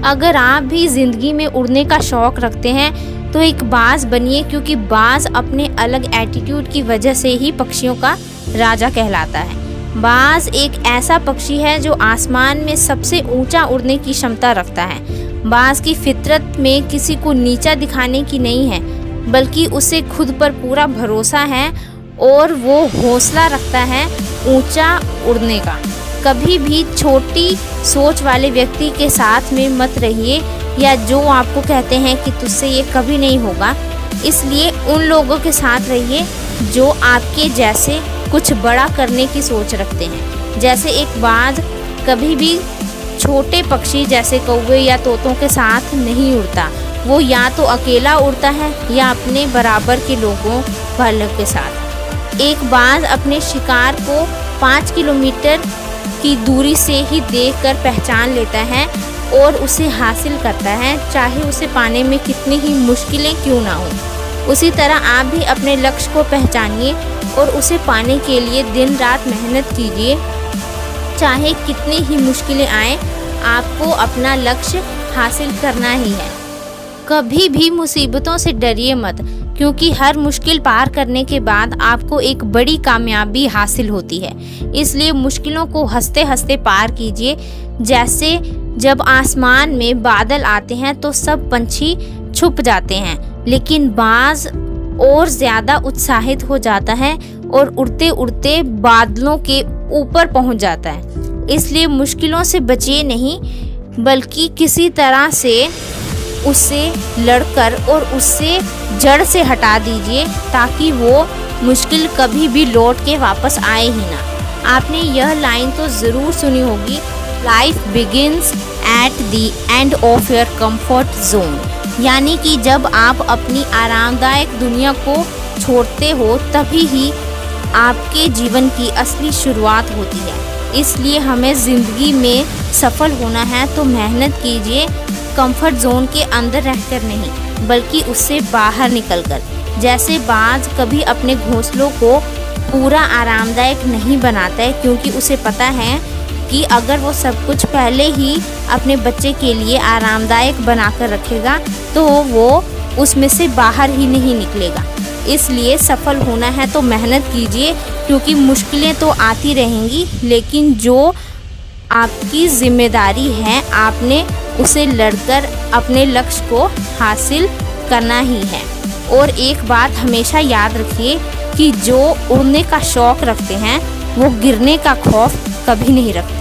अगर आप भी ज़िंदगी में उड़ने का शौक़ रखते हैं तो एक बाज़ बनिए, क्योंकि बाज़ अपने अलग एटीट्यूड की वजह से ही पक्षियों का राजा कहलाता है। बाज़ एक ऐसा पक्षी है जो आसमान में सबसे ऊंचा उड़ने की क्षमता रखता है। बाज़ की फितरत में किसी को नीचा दिखाने की नहीं है, बल्कि उसे खुद पर पूरा भरोसा है और वो हौसला रखता है ऊंचा उड़ने का। कभी भी छोटी सोच वाले व्यक्ति के साथ में मत रहिए, या जो आपको कहते हैं कि तुझसे ये कभी नहीं होगा। इसलिए उन लोगों के साथ रहिए जो आपके जैसे कुछ बड़ा करने की सोच रखते हैं। जैसे एक बाज़ कभी भी छोटे पक्षी जैसे कौवे या तोतों के साथ नहीं उड़ता। वो या तो अकेला उड़ता है या अपने बराबर के लोगों वालों के साथ। एक बाज़ अपने शिकार को 5 किलोमीटर की दूरी से ही देखकर पहचान लेता है और उसे हासिल करता है, चाहे उसे पाने में कितनी ही मुश्किलें क्यों ना हो। उसी तरह आप भी अपने लक्ष्य को पहचानिए और उसे पाने के लिए दिन रात मेहनत कीजिए। चाहे कितनी ही मुश्किलें आएं, आपको अपना लक्ष्य हासिल करना ही है। कभी भी मुसीबतों से डरिए मत, क्योंकि हर मुश्किल पार करने के बाद आपको एक बड़ी कामयाबी हासिल होती है। इसलिए मुश्किलों को हंसते हंसते पार कीजिए। जैसे जब आसमान में बादल आते हैं तो सब पंछी छुप जाते हैं, लेकिन बाज़ और ज़्यादा उत्साहित हो जाता है और उड़ते उड़ते बादलों के ऊपर पहुंच जाता है। इसलिए मुश्किलों से बचिए नहीं, बल्कि किसी तरह से उससे लड़कर और उससे जड़ से हटा दीजिए, ताकि वो मुश्किल कभी भी लौट के वापस आए ही ना। आपने यह लाइन तो ज़रूर सुनी होगी, life begins at the end of your comfort zone. यानी कि जब आप अपनी आरामदायक दुनिया को छोड़ते हो तभी ही आपके जीवन की असली शुरुआत होती है। इसलिए हमें ज़िंदगी में सफल होना है तो मेहनत कीजिए, कंफर्ट जोन के अंदर रहकर नहीं, बल्कि उससे बाहर निकलकर। जैसे बाज़ कभी अपने घोंसलों को पूरा आरामदायक नहीं बनाता है, क्योंकि उसे पता है कि अगर वो सब कुछ पहले ही अपने बच्चे के लिए आरामदायक बनाकर रखेगा तो वो उसमें से बाहर ही नहीं निकलेगा। इसलिए सफल होना है तो मेहनत कीजिए, क्योंकि मुश्किलें तो आती रहेंगी, लेकिन जो आपकी जिम्मेदारी है आपने उसे लड़कर अपने लक्ष्य को हासिल करना ही है। और एक बात हमेशा याद रखिए कि जो उड़ने का शौक़ रखते हैं वो गिरने का खौफ कभी नहीं रखते।